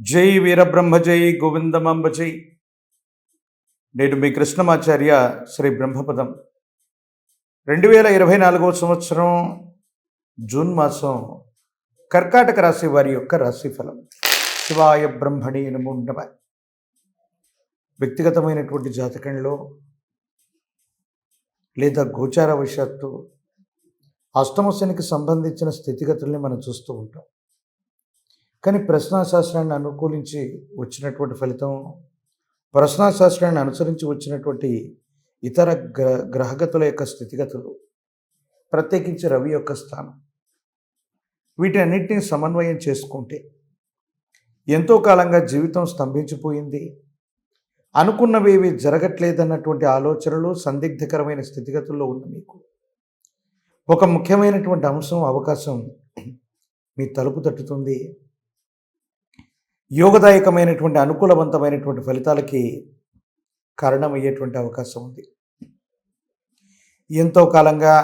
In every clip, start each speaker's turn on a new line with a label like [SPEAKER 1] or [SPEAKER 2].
[SPEAKER 1] జై వీరబ్రహ్మ జై గోవిందమాంబ జై. నేడు మీ కృష్ణమాచార్య శ్రీ బ్రహ్మపదం 2024 సంవత్సరం జూన్ మాసం కర్కాటక రాశి వారి యొక్క రాశిఫలం. శివాయ బ్రహ్మణి నమో నమః. వ్యక్తిగతమైనటువంటి జాతకంలో లేదా గోచార వశాత్తు అష్టమ శనికి సంబంధించిన స్థితిగతుల్ని మనం చూస్తూ ఉంటాం. కానీ ప్రశ్నాశాస్త్రాన్ని అనుకూలించి వచ్చినటువంటి ఫలితం, ప్రశ్నాశాస్త్రాన్ని అనుసరించి వచ్చినటువంటి ఇతర గ్రహగతుల యొక్క స్థితిగతులు, ప్రత్యేకించి రవి యొక్క స్థానం, వీటన్నిటిని సమన్వయం చేసుకుంటే ఎంతో కాలంగా జీవితం స్తంభించిపోయింది, అనుకున్నవేవి జరగట్లేదన్నటువంటి ఆలోచనలు, సందిగ్ధకరమైన స్థితిగతుల్లో ఉన్న మీకు ఒక ముఖ్యమైనటువంటి అంశం, అవకాశం మీ తలుపు తట్టుతుంది. యోగదాయకమైనటువంటి అనుకూలవంతమైనటువంటి ఫలితాలకి కారణమయ్యేటువంటి అవకాశం ఉంది. ఎంతో కాలంగా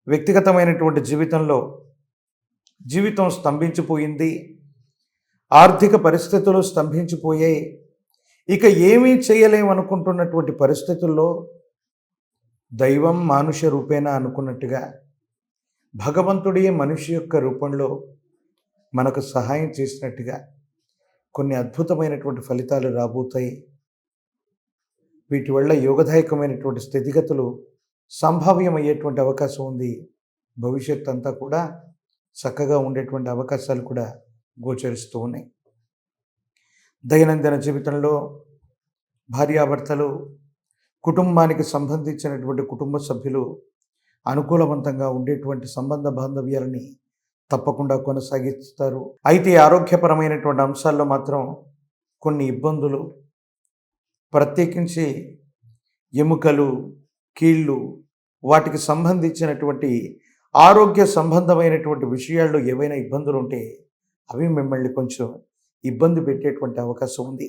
[SPEAKER 1] వ్యక్తిగతమైనటువంటి జీవితం స్తంభించిపోయింది, ఆర్థిక పరిస్థితులు స్తంభించిపోయాయి, ఇక ఏమీ చేయలేమనుకుంటున్నటువంటి పరిస్థితుల్లో దైవం మానుష రూపేణ అనుకున్నట్టుగా భగవంతుడే మనిషి యొక్క రూపంలో మనకు సహాయం చేసినట్టుగా కొన్ని అద్భుతమైనటువంటి ఫలితాలు రాబోతాయి. వీటి వల్ల యోగదాయకమైనటువంటి స్థితిగతులు సంభావ్యమయ్యేటువంటి అవకాశం ఉంది. భవిష్యత్ అంతా కూడా చక్కగా ఉండేటువంటి అవకాశాలు కూడా గోచరిస్తూ ఉన్నాయి. దైనందిన జీవితంలో భార్యాభర్తలు, కుటుంబానికి సంబంధించినటువంటి కుటుంబ సభ్యులు అనుకూలవంతంగా ఉండేటువంటి సంబంధ బాంధవ్యాలని తప్పకుండా కొనసాగిస్తారు. అయితే ఆరోగ్యపరమైనటువంటి అంశాల్లో మాత్రం కొన్ని ఇబ్బందులు, ప్రత్యేకించి ఎముకలు, కీళ్ళు, వాటికి సంబంధించినటువంటి ఆరోగ్య సంబంధమైనటువంటి విషయాల్లో ఏవైనా ఇబ్బందులు ఉంటే అవి మిమ్మల్ని కొంచెం ఇబ్బంది పెట్టేటువంటి అవకాశం ఉంది.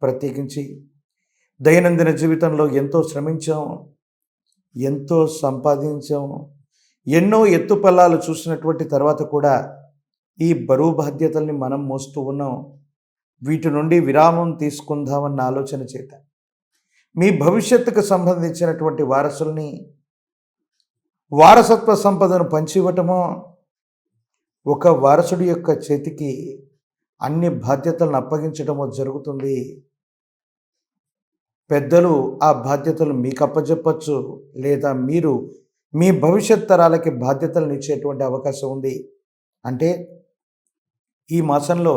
[SPEAKER 1] ప్రత్యేకించి దైనందిన జీవితంలో ఎంతో శ్రమించాం, ఎంతో సంపాదించాం, ఎన్నో ఎత్తుపల్లాలు చూసినటువంటి తర్వాత కూడా ఈ బరువు బాధ్యతల్ని మనం మోస్తూ ఉన్నాం. వీటి నుండి విరామం తీసుకుందామన్న ఆలోచన చేత మీ భవిష్యత్తుకు సంబంధించినటువంటి వారసుల్ని, వారసత్వ సంపదను పంచివ్వటమో, ఒక వారసుడి యొక్క చేతికి అన్ని బాధ్యతలను అప్పగించడమో జరుగుతుంది. పెద్దలు ఆ బాధ్యతలు మీకు అప్పచెప్పచ్చు, లేదా మీరు మీ భవిష్యత్ తరాలకి బాధ్యతలను ఇచ్చేటువంటి అవకాశం ఉంది. అంటే ఈ మాసంలో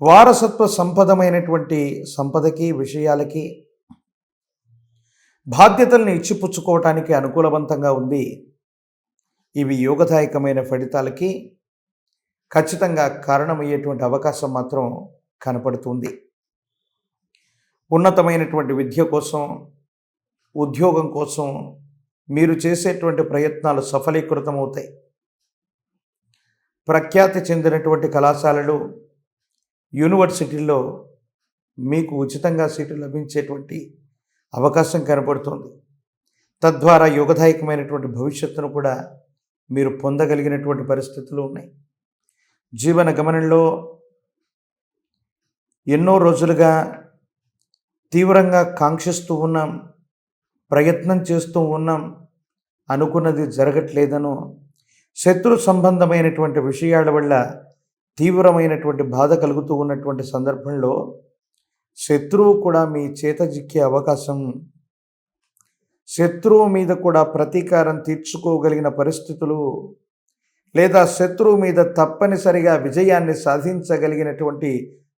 [SPEAKER 1] వారసత్వ సంపదమైనటువంటి సంపదకి, విషయాలకి బాధ్యతలను ఇచ్చిపుచ్చుకోవటానికి అనుకూలవంతంగా ఉంది. ఇవి యోగదాయకమైన ఫలితాలకి ఖచ్చితంగా కారణమయ్యేటువంటి అవకాశం మాత్రం కనపడుతుంది. ఉన్నతమైనటువంటి విద్య కోసం, ఉద్యోగం కోసం మీరు చేసేటువంటి ప్రయత్నాలు సఫలీకృతమవుతాయి. ప్రఖ్యాతి చెందినటువంటి కళాశాలలు, యూనివర్సిటీల్లో మీకు ఉచితంగా సీటు లభించేటువంటి అవకాశం కనపడుతుంది. తద్వారా యోగదాయకమైనటువంటి భవిష్యత్తును కూడా మీరు పొందగలిగినటువంటి పరిస్థితులు ఉన్నాయి. జీవన గమనంలో ఎన్నో రోజులుగా తీవ్రంగా కాంక్షిస్తూ ఉన్నాం, ప్రయత్నం చేస్తూ ఉన్నాం, అనుకున్నది జరగట్లేదనో, శత్రు సంబంధమైనటువంటి విషయాల వల్ల తీవ్రమైనటువంటి బాధ కలుగుతూ ఉన్నటువంటి సందర్భంలో శత్రువు కూడా మీ చేత జిక్కే అవకాశం, శత్రువు మీద కూడా ప్రతీకారం తీర్చుకోగలిగిన పరిస్థితులు, లేదా శత్రువు మీద తప్పనిసరిగా విజయాన్ని సాధించగలిగినటువంటి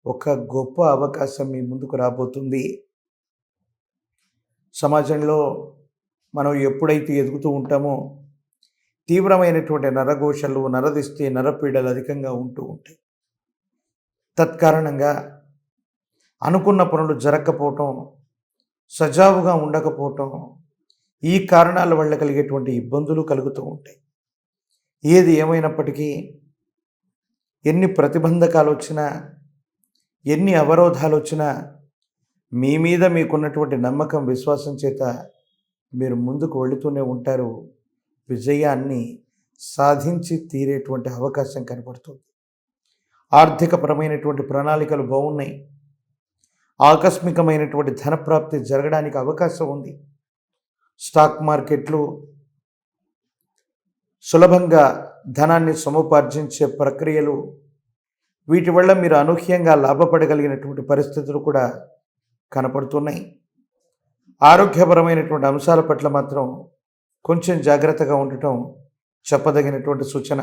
[SPEAKER 1] ఒక గొప్ప అవకాశం మీ ముందుకు రాబోతుంది. సమాజంలో మనం ఎప్పుడైతే ఎదుగుతూ ఉంటామో తీవ్రమైనటువంటి నరఘోషలు, నరదిష్టి, నరపీడలు అధికంగా ఉంటూ ఉంటాయి. తత్కారణంగా అనుకున్న పనులు జరగకపోవటం, సజావుగా ఉండకపోవటం, ఈ కారణాల వల్ల కలిగేటువంటి ఇబ్బందులు కలుగుతూ ఉంటాయి. ఏది ఏమైనప్పటికీ ఎన్ని ప్రతిబంధకాలు వచ్చినా, ఎన్ని అవరోధాలు వచ్చినా మీ మీద మీకున్నటువంటి నమ్మకం, విశ్వాసం చేత మీరు ముందుకు వెళుతూనే ఉంటారు. విజయాన్ని సాధించి తీరేటువంటి అవకాశం కనపడుతుంది. ఆర్థికపరమైనటువంటి ప్రణాళికలు బాగున్నాయి. ఆకస్మికమైనటువంటి ధనప్రాప్తి జరగడానికి అవకాశం ఉంది. స్టాక్ మార్కెట్లు సులభంగా ధనాన్ని సముపార్జించే ప్రక్రియలు, వీటి వల్ల మీరు అనూహ్యంగా లాభపడగలిగినటువంటి పరిస్థితులు కూడా కనపడుతున్నాయి. ఆరోగ్యపరమైనటువంటి అంశాల పట్ల మాత్రం కొంచెం జాగ్రత్తగా ఉండటం చెప్పదగినటువంటి సూచన.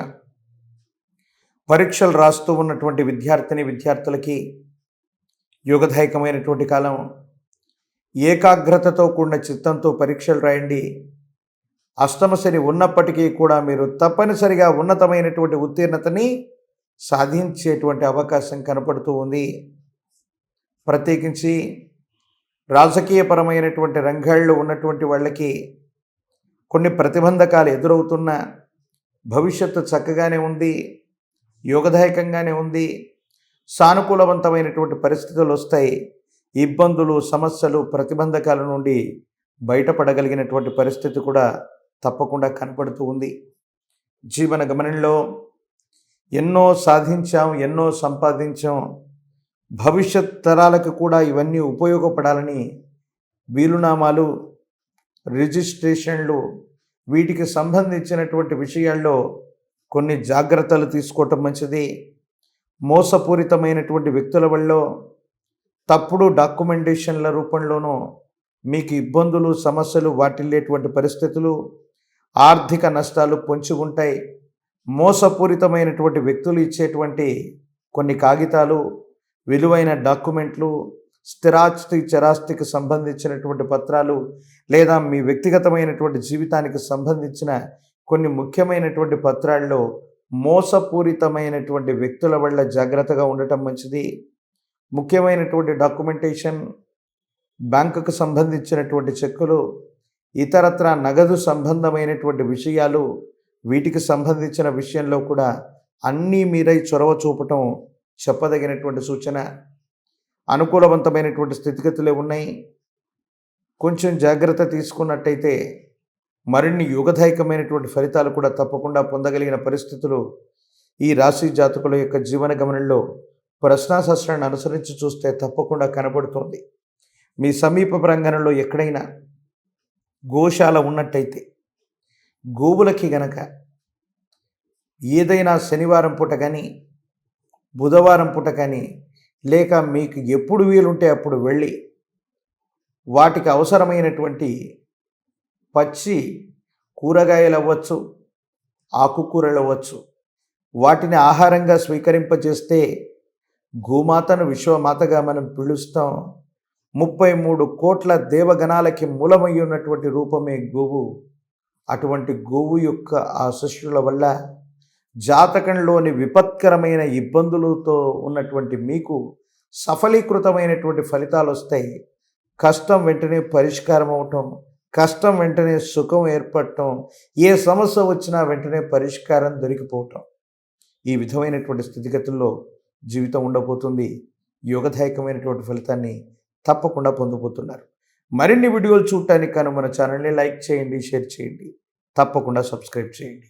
[SPEAKER 1] పరీక్షలు రాస్తూ ఉన్నటువంటి విద్యార్థులకి యోగదాయకమైనటువంటి కాలం. ఏకాగ్రతతో కూడిన చిత్తంతో పరీక్షలు రాయండి. అష్టమ శని ఉన్నప్పటికీ కూడా మీరు తప్పనిసరిగా ఉన్నతమైనటువంటి ఉత్తీర్ణతని సాధించేటువంటి అవకాశం కనపడుతూ ఉంది. ప్రత్యేకించి రాజకీయపరమైనటువంటి రంగాల్లో ఉన్నటువంటి వాళ్ళకి కొన్ని ప్రతిబంధకాలు ఎదురవుతున్న భవిష్యత్తు చక్కగానే ఉంది, యోగదాయకంగానే ఉంది. సానుకూలవంతమైనటువంటి పరిస్థితులు వస్తాయి. ఇబ్బందులు, సమస్యలు, ప్రతిబంధకాల నుండి బయటపడగలిగినటువంటి పరిస్థితి కూడా తప్పకుండా కనపడుతూ ఉంది. జీవన గమనంలో ఎన్నో సాధించాం, ఎన్నో సంపాదించాం. భవిష్యత్ తరాలకు కూడా ఇవన్నీ ఉపయోగపడాలని వీలునామాలు, రిజిస్ట్రేషన్లు, వీటికి సంబంధించినటువంటి విషయాల్లో కొన్ని జాగ్రత్తలు తీసుకోవటం మంచిది. మోసపూరితమైనటువంటి వ్యక్తుల వల్ల తప్పుడు డాక్యుమెంటేషన్ల రూపంలోనూ మీకు ఇబ్బందులు, సమస్యలు వాటిల్లేటువంటి పరిస్థితులు, ఆర్థిక నష్టాలు పొంచి ఉంటాయి. మోసపూరితమైనటువంటి వ్యక్తులు ఇచ్చేటువంటి కొన్ని కాగితాలు, విలువైన డాక్యుమెంట్లు, స్థిరాస్తి, చరాస్తికి సంబంధించినటువంటి పత్రాలు, లేదా మీ వ్యక్తిగతమైనటువంటి జీవితానికి సంబంధించిన కొన్ని ముఖ్యమైనటువంటి పత్రాల్లో మోసపూరితమైనటువంటి వ్యక్తుల వల్ల జాగ్రత్తగా ఉండటం మంచిది. ముఖ్యమైనటువంటి డాక్యుమెంటేషన్, బ్యాంకుకు సంబంధించినటువంటి చెక్కులు, ఇతరత్ర నగదు సంబంధమైనటువంటి విషయాలు, వీటికి సంబంధించిన విషయంలో కూడా అన్నీ మీరై చొరవ చూపటం చెప్పదగినటువంటి సూచన. అనుకూలవంతమైనటువంటి స్థితిగతులే ఉన్నాయి. కొంచెం జాగ్రత్త తీసుకున్నట్టయితే మరిన్ని యుగదాయకమైనటువంటి ఫలితాలు కూడా తప్పకుండా పొందగలిగిన పరిస్థితులు ఈ రాశి జాతకుల యొక్క జీవన గమనంలో ప్రశ్నాశాస్త్రాన్ని అనుసరించి చూస్తే తప్పకుండా కనబడుతోంది. మీ సమీప ప్రాంగణంలో ఎక్కడైనా గోశాల ఉన్నట్టయితే గోవులకి గనక ఏదైనా శనివారం పూట కానీ, బుధవారం పూట కానీ, లేక మీకు ఎప్పుడు వీలుంటే అప్పుడు వెళ్ళి వాటికి అవసరమైనటువంటి పచ్చి కూరగాయలు అవ్వచ్చు, ఆకుకూరలు అవ్వచ్చు, వాటిని ఆహారంగా స్వీకరింపజేస్తే గోమాతను విశ్వమాతగా మనం పిలుస్తాం. 33 కోట్ల దేవగణాలకి మూలమై ఉన్నటువంటి రూపమే గోవు. అటువంటి గోవు యొక్క ఆశీస్సుల వల్ల జాతకంలోని విపత్కరమైన ఇబ్బందులతో ఉన్నటువంటి మీకు సఫలీకృతమైనటువంటి ఫలితాలు వస్తాయి. కష్టం వెంటనే పరిష్కారం అవటం, కష్టం వెంటనే సుఖం ఏర్పడటం, ఏ సమస్య వచ్చినా వెంటనే పరిష్కారం దొరికిపోవటం, ఈ విధమైనటువంటి స్థితిగతుల్లో జీవితం ఉండబోతుంది. యోగదాయకమైనటువంటి ఫలితాన్ని తప్పకుండా పొందబోతున్నారు. మరిన్ని వీడియోలు చూడటానికి కానీ మన ఛానల్ని లైక్ చేయండి, షేర్ చేయండి, తప్పకుండా సబ్స్క్రైబ్ చేయండి.